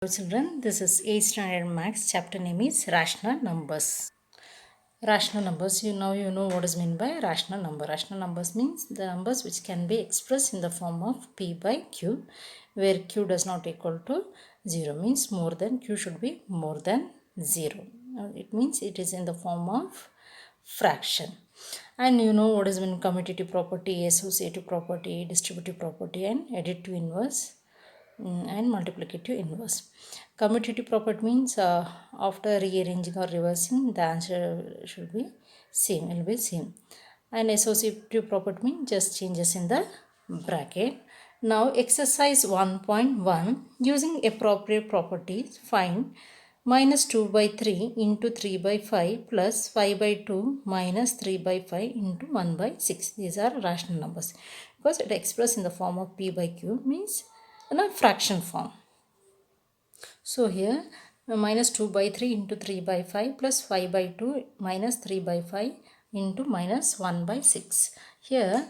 Hello children, this is 8th standard max. Chapter name is rational numbers. Rational numbers, you know what is meant by rational number. Rational numbers means the numbers which can be expressed in the form of p by q, where q does not equal to 0, means more than q should be more than 0. It means it is in the form of fraction. And you know what is meant commutative property, associative property, distributive property, and additive inverse and multiplicative inverse. Commutative property means after rearranging or reversing, the answer should be same, will be same. And associative property means just changes in the bracket. Now exercise 1.1, using appropriate properties, find minus 2 by 3 into 3 by 5 plus 5 by 2 minus 3 by 5 into 1 by 6. These are rational numbers because it expressed in the form of p by q, means in a fraction form. So here minus 2 by 3 into 3 by 5 plus 5 by 2 minus 3 by 5 into minus 1 by 6. Here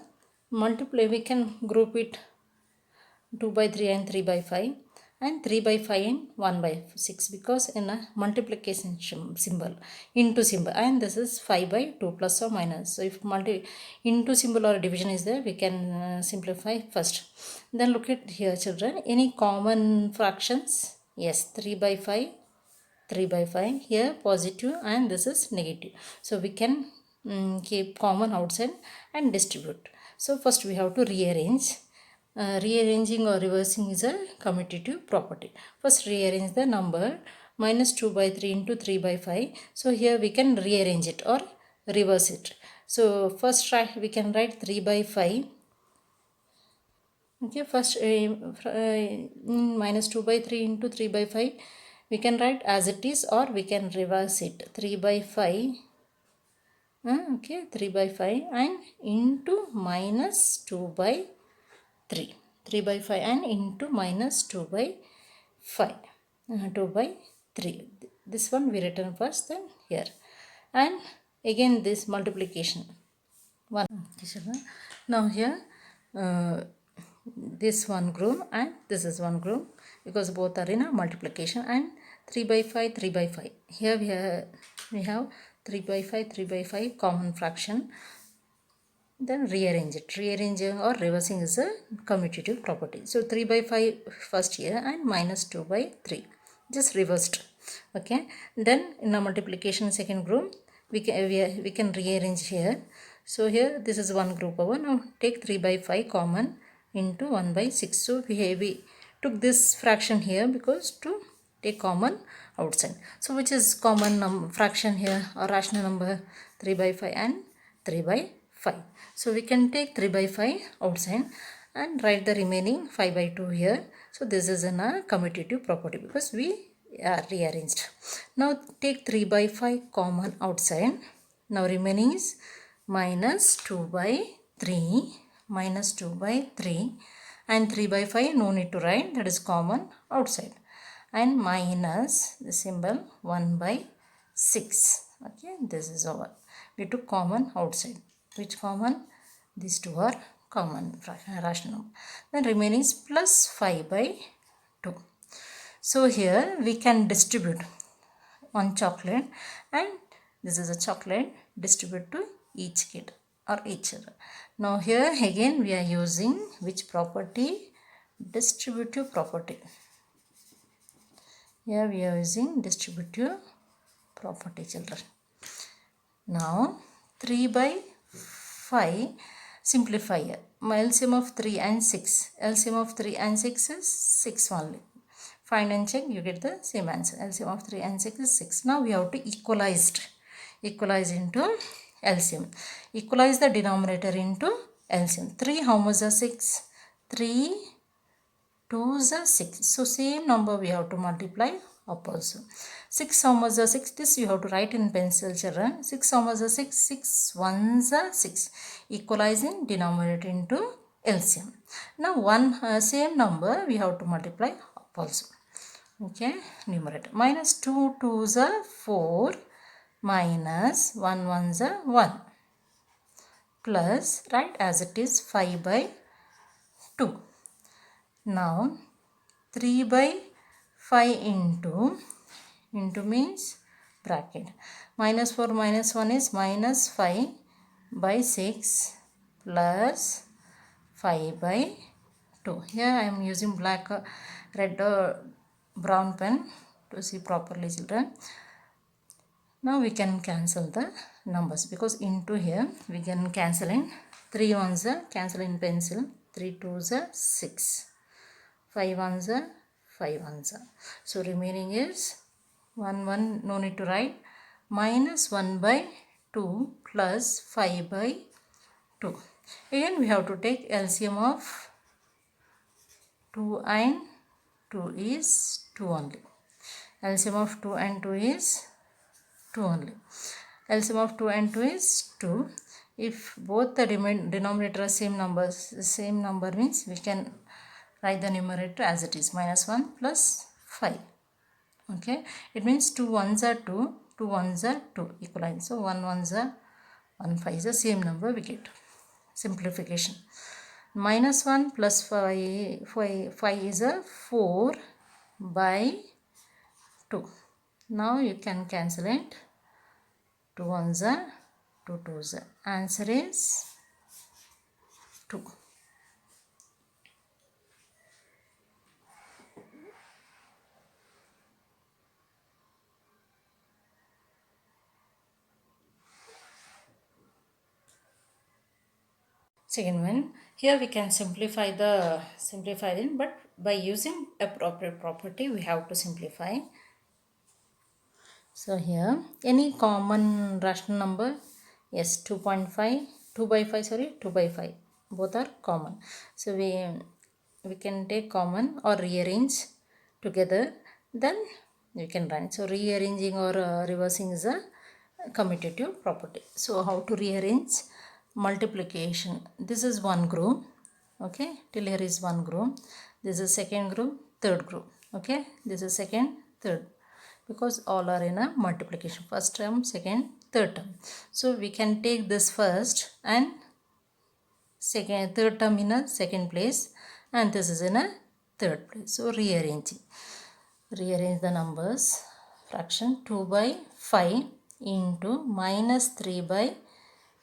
multiply, we can group it 2 by 3 and 3 by 5 and 3 by 5 and 1 by 6, because in a multiplication symbol, into symbol, and this is 5 by 2 plus or minus. So if into symbol or division is there, we can simplify first. Then look at here children, any common fractions? Yes, 3 by 5, 3 by 5, here positive and this is negative. So we can keep common outside and distribute. So first we have to rearrange. Rearranging or reversing is a commutative property. First rearrange the number minus 2 by 3 into 3 by 5. So here we can rearrange it or reverse it. So first we can write 3 by 5. Okay, first minus 2 by 3 into 3 by 5 we can write as it is, or we can reverse it. 3 by 5 okay, 3 by 5 and into minus 2 by 3. 3 by 5 and into minus 2 by 5. 2 by 3. This one we written first, then here. And again this multiplication. 1. Now here this one group and this is one group, because both are in a multiplication. And 3 by 5, 3 by 5. Here we have 3 by 5, 3 by 5 common fraction. Then rearrange it. Rearranging or reversing is a commutative property. So 3 by 5 first here and minus 2 by 3. Just reversed. Okay. Then in a multiplication second group, we can rearrange here. So here this is one group over. Now take 3 by 5 common into 1 by 6. So we took this fraction here because to take common outside. So which is common fraction here, or rational number? 3 by 5 and 3 by 5. So we can take 3 by 5 outside and write the remaining 5 by 2 here. So this is a commutative property because we are rearranged. Now take 3 by 5 common outside. Now remaining is minus 2 by 3, minus 2 by 3, and 3 by 5 no need to write, that is common outside, and minus the symbol 1 by 6. Okay, this is over. We took common outside. Which common? These two are common rational number. Then remaining is plus 5 by 2. So here we can distribute one chocolate, and this is a chocolate, distribute to each kid or each other. Now here again we are using which property? Distributive property. Here we are using distributive property, children. Now 3 by 5, simplify here. LCM of 3 and 6. LCM of 3 and 6 is 6 only. Find and check, you get the same answer. LCM of 3 and 6 is 6. Now we have to equalize into LCM. Equalize the denominator into LCM. 3 how much are 6? 3 2s are 6. So same number we have to multiply up also. 6 how much are 6? This you have to write in pencil, children. 6 how much are 6? 6 1s are 6. Equalizing denominator into LCM. Now one same number we have to multiply up also. Okay, numerator. Minus 2 2s are 4, minus 1 1s are 1, plus, right, as it is 5 by 2. Now 3 by 5 into means bracket. Minus 4 minus 1 is minus 5 by 6 plus 5 by 2. Here I am using black, red or brown pen to see properly, children. Now we can cancel the numbers, because into here we can cancel in 3 ones are cancel in pencil, 3 twos are 6, 5 ones are 5 ones are. So remaining is 1 no need to write, minus 1 by 2 plus 5 by 2. Again we have to take LCM of 2 and 2 is 2 only. LCM of 2 and 2 is 2 only. LCM of 2 and 2 is 2. If both the denominator are same number means we can write the numerator as it is, minus 1 plus 5. Okay, it means 2 ones are 2, 2 ones are 2, equalize. So 1 ones are 1, 5 is the same number we get. Simplification. Minus 1 plus 5 is a 4 by 2. Now you can cancel it. 2 ones are 2 twos are. Answer is 2. Second one, here we can simplify it, but by using appropriate property we have to simplify. So here, any common rational number? Yes, 2.5, 2 by 5, sorry, 2 by 5. Both are common. So we can take common or rearrange together, then we can write. So rearranging or reversing is a commutative property. So how to rearrange? Multiplication. This is one group. Okay, till here is one group. This is second group, third group. Okay, this is second, third, because all are in a multiplication, first term, second, third term. So we can take this first and third term in a second place, and this is in a third place. So rearrange the numbers. Fraction 2 by 5 into minus 3 by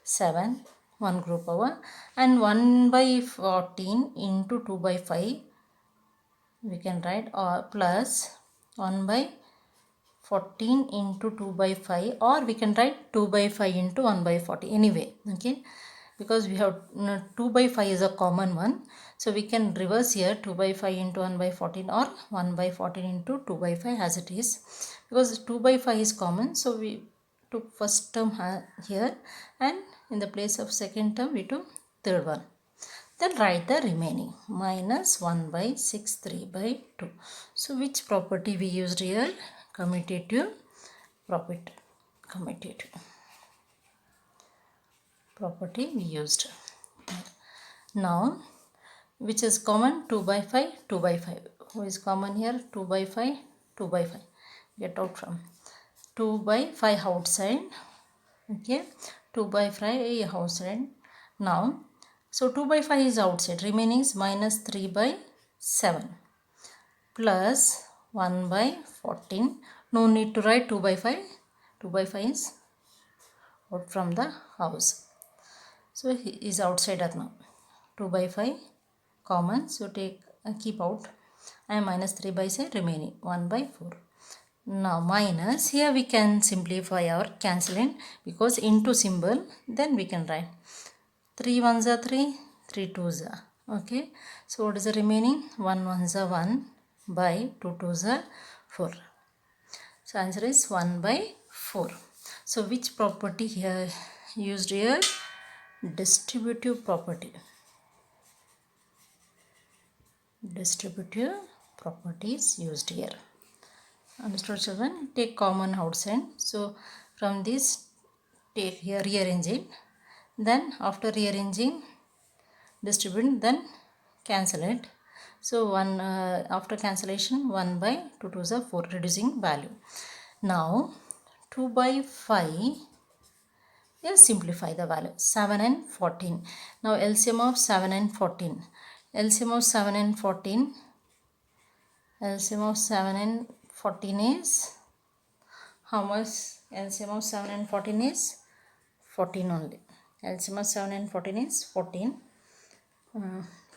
7, one group power, and 1 by 14 into 2 by 5 we can write, or plus 1 by 14 into 2 by 5, or we can write 2 by 5 into 1 by 40 anyway. Okay, because we have 2 by 5 is a common one, so we can reverse here 2 by 5 into 1 by 14, or 1 by 14 into 2 by 5 as it is, because 2 by 5 is common. So we took first term here, and in the place of second term we took third one. Then write the remaining, minus 1 by 6, 3 by 2. So which property we used here? Commutative property we used. Now which is common? 2 by 5, 2 by 5. Who is common here? 2 by 5, 2 by 5. Get out from 2 by 5 outside. Okay, 2 by 5 outside. Now, so 2 by 5 is outside, remaining is minus 3 by 7 plus 1 by 14. No need to write 2 by 5. 2 by 5 is out from the house. So he is outsider now. 2 by 5 common, so take keep out, and minus 3 by 7 remaining 1 by 4. Now minus, here we can simplify or cancel in, because into symbol, then we can write 3 ones are 3, 3 twos are. Okay, so what is the remaining? 1 ones are 1 by 2 twos are 4. So answer is 1 by 4. So which property here used here? Distributive property. Distributive property is used here. Understood, children? Take common outside. So from this, take here, rearrange it. Then after rearranging, distribute, then cancel it. So after cancellation, 1 by 2 twos are 4, reducing value. Now 2 by 5, yes, simplify the value, 7 and 14. Now LCM of 7 and 14. LCM of 7 and 14, LCM of 7 and 14 is how much? LCM of 7 and 14 is 14 only. LCM of 7 and 14 is 14.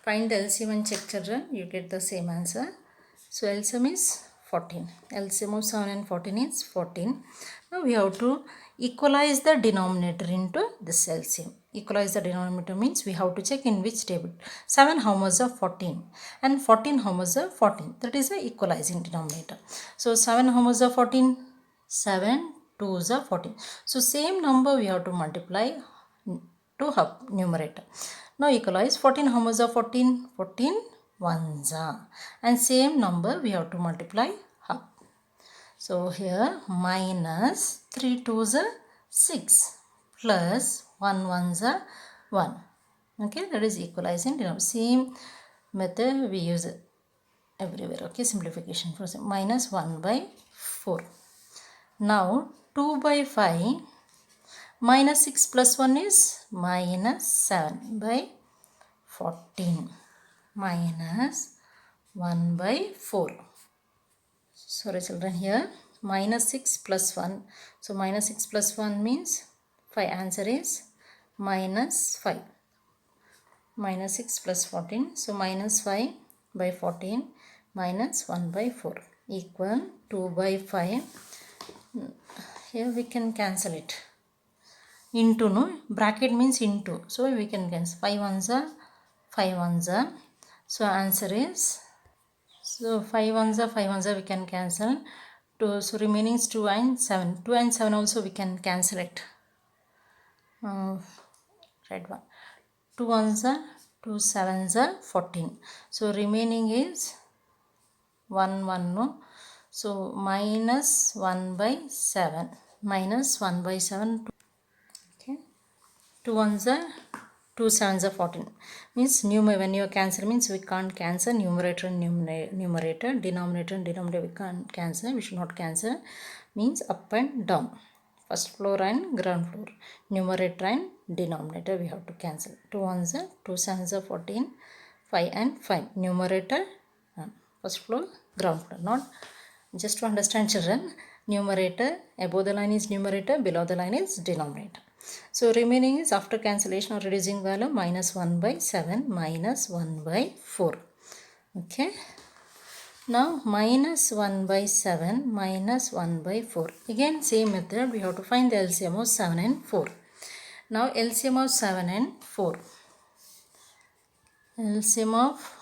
Find the LCM and check, children. You get the same answer. So LCM is 14. LCM of 7 and 14 is 14. Now we have to equalize the denominator into this LCM. Equalize the denominator means we have to check in which table. 7 how much of 14 and 14 how much of 14. That is the equalizing denominator. So 7 how much of 14? 7 2s are 14. So same number we have to multiply to numerator. Now equalize 14 how much of 14? 14 ones are. And same number we have to multiply half. So here minus 3 2s are 6 plus 1 ones are 1. Okay, that is equalizing denominator. Same method we use it everywhere. Okay, simplification for minus 1 by 4. Now 2 by 5 minus 6 plus 1 is minus 7 by 14 minus 1 by 4. Sorry children, here minus 6 plus 1. So minus 6 plus 1 means 5. Answer is minus 5. Minus 6 plus 14. So minus 5 by 14 minus 1 by 4 equal 2 by 5. Here we can cancel it. Into, no, bracket means into, so we can cancel 5 ones are 5 ones are. So answer is, so 5 ones are 5 ones are we can cancel. So remaining is 2 and 7. 2 and 7 also we can cancel it. Red one. 2 ones are 2 sevens are 14. So remaining is 1 1, no. So minus 1 by 7. Minus 1 by 7. 2 ones are 2 sevens are 14. Means when you cancel means we can't cancel numerator and numerator, denominator and denominator we can't cancel. We should not cancel. Means up and down. First floor and ground floor. Numerator and denominator we have to cancel. 2 ones are 2 sevens are 14. 5 and 5. Numerator first floor, ground floor. Not just to understand children. Numerator, above the line is numerator, below the line is denominator. So remaining is after cancellation or reducing value minus 1 by 7 minus 1 by 4. Okay. Now minus 1 by 7 minus 1 by 4. Again same method, we have to find the LCM of 7 and 4. Now LCM of 7 and 4. LCM of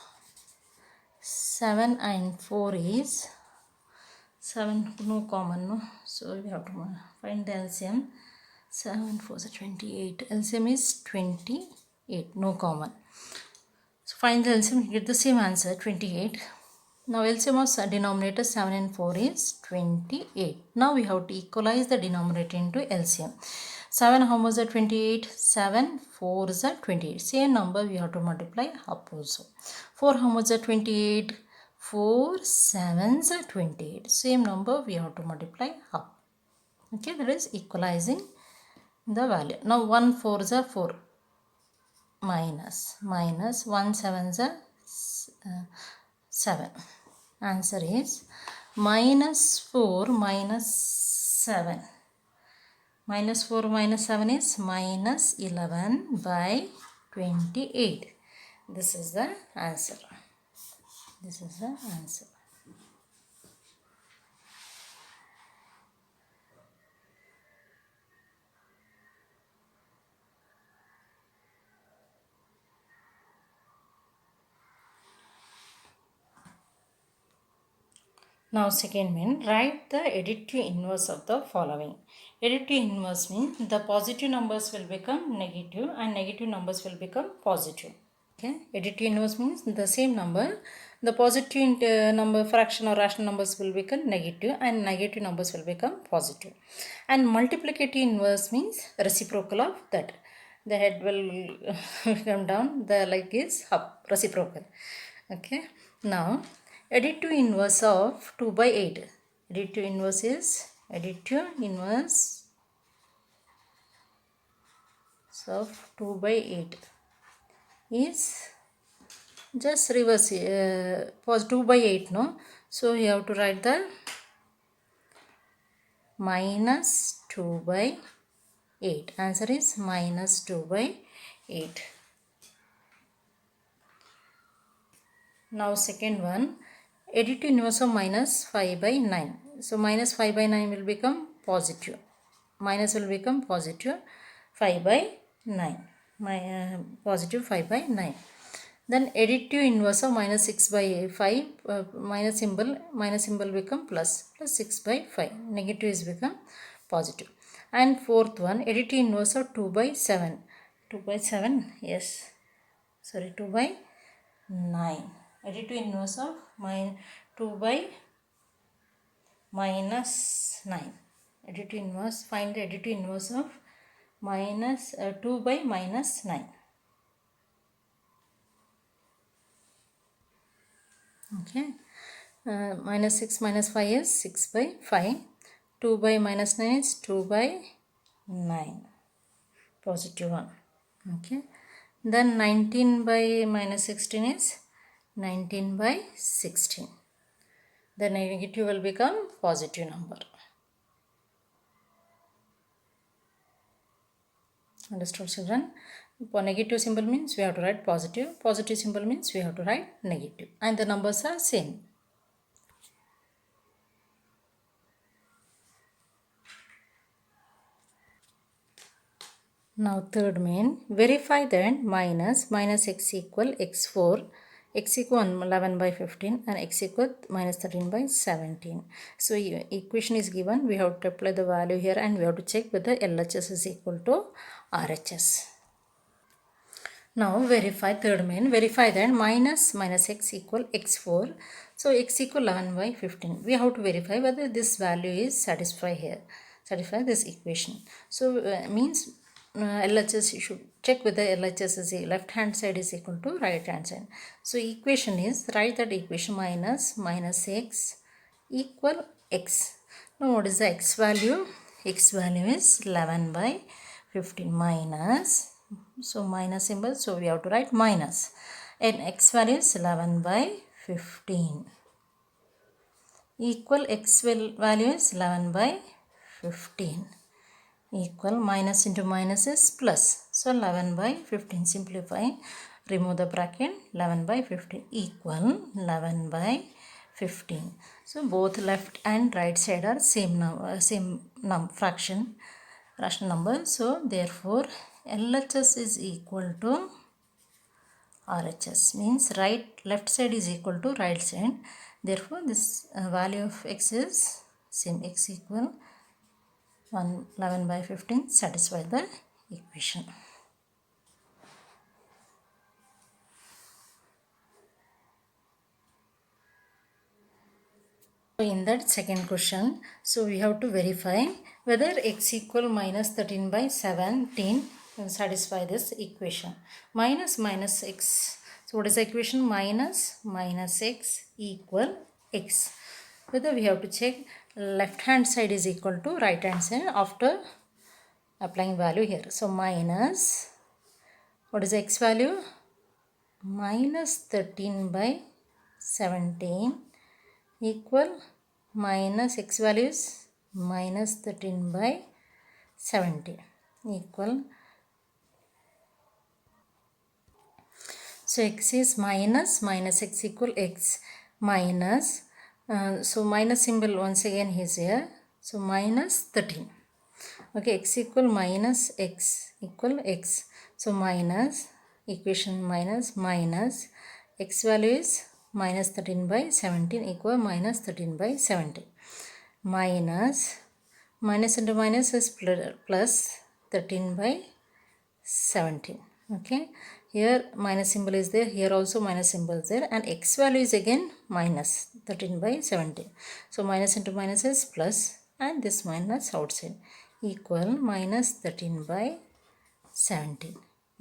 7 and 4 is 7, no common, no. So we have to find the LCM. 7 4 is 28. LCM is 28, no common. So find the LCM, you get the same answer, 28. Now LCM of denominator 7 and 4 is 28. Now we have to equalize the denominator into LCM. 7 how much is 28? 7 4 is 28. Same number we have to multiply up also. 4 how much is 28? 4 7s are 28. Same number we have to multiply up. Okay, that is equalizing the value. Now 1 4 is 4 minus 1 7 is 7. Answer is minus 4 minus 7. Minus 4 minus 7 is minus 11 by 28. This is the answer. This is the answer. Now second mean, write the additive inverse of the following. Additive inverse means the positive numbers will become negative and negative numbers will become positive. Okay, additive inverse means the same number, the positive number fraction or rational numbers will become negative and negative numbers will become positive. And multiplicative inverse means reciprocal of that. The head will come down, the leg is up, reciprocal. Okay, now additive inverse of 2 by 8. Additive inverse is additive inverse of 2 by 8 is just reverse, 2 by 8, no. So you have to write the minus 2 by 8. Answer is minus 2 by 8. Now second one, additive inverse of minus 5 by 9. So minus 5 by 9 will become positive. Minus will become positive 5 by 9. Positive 5 by 9. Then additive inverse of minus 6 by 5, minus symbol become plus 6 by 5. Negative is become positive. And fourth one, additive inverse of 2 by 7. 2 by 7, yes. Sorry, 2 by 9. Additive inverse of 2 by minus 9. Additive inverse, find the additive inverse of minus 2 by minus 9. Okay. Minus 6 minus 5 is 6 by 5. 2 by minus 9 is 2 by 9. Positive 1. Okay. Then 19 by minus 16 is 19 by 16. The negative will become positive number. Understood, children? For negative symbol means we have to write positive. Positive symbol means we have to write negative. And the numbers are same. Now third main, verify that minus x equal x4, x equal 11 by 15 and x equal minus 13 by 17. So equation is given, we have to apply the value here and we have to check whether LHS is equal to RHS. Now verify third main, verify that minus x equal x4. So x equal 11 by 15. We have to verify whether this value is satisfy here, satisfy this equation. So means LHS, you should check whether LHS is left hand side is equal to right hand side. So equation is, write that equation minus x equal x. Now what is the x value? X value is 11 by 15 minus, so minus symbol, so we have to write minus, and x value is 11 by 15 equal x value is 11 by 15 equal minus into minus is plus, so 11 by 15, simplify, remove the bracket, 11 by 15 equal 11 by 15. So both left and right side are same fraction, rational number. So therefore LHS is equal to RHS, means left side is equal to right side. Therefore this value of x is same, x equal 11 by 15 satisfy the equation. So in that second question, so we have to verify whether x equal minus 13 by 17 will satisfy this equation. Minus x. So what is the equation? Minus x equal x. Whether we have to check left hand side is equal to right hand side after applying value here. So minus, what is the x value? Minus 13 by 17 equal minus x value is minus 13 by 70 equal, so x is minus x equal x minus, so minus symbol once again is here, so minus 13. Okay, x equal minus x equal x, so minus equation minus x value is minus 13 by 17 equal minus 13 by 70 minus into minus is plus 13 by 17. Okay, here minus symbol is there, here also minus symbol is there, and x value is again minus 13 by 17. So minus into minus is plus and this minus outside equal minus 13 by 17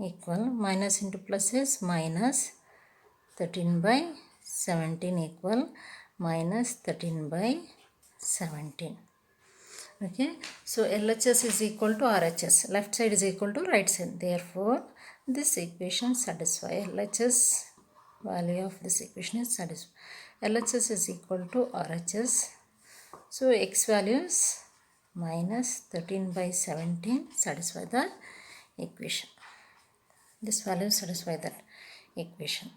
equal minus into plus is minus 13 by 17 equal minus 13 by 17. Okay, so LHS is equal to RHS, left side is equal to right side. Therefore this equation satisfy, LHS value of this equation is satisfied. LHS is equal to RHS. So x values minus 13 by 17 satisfy the equation. This value satisfy that equation.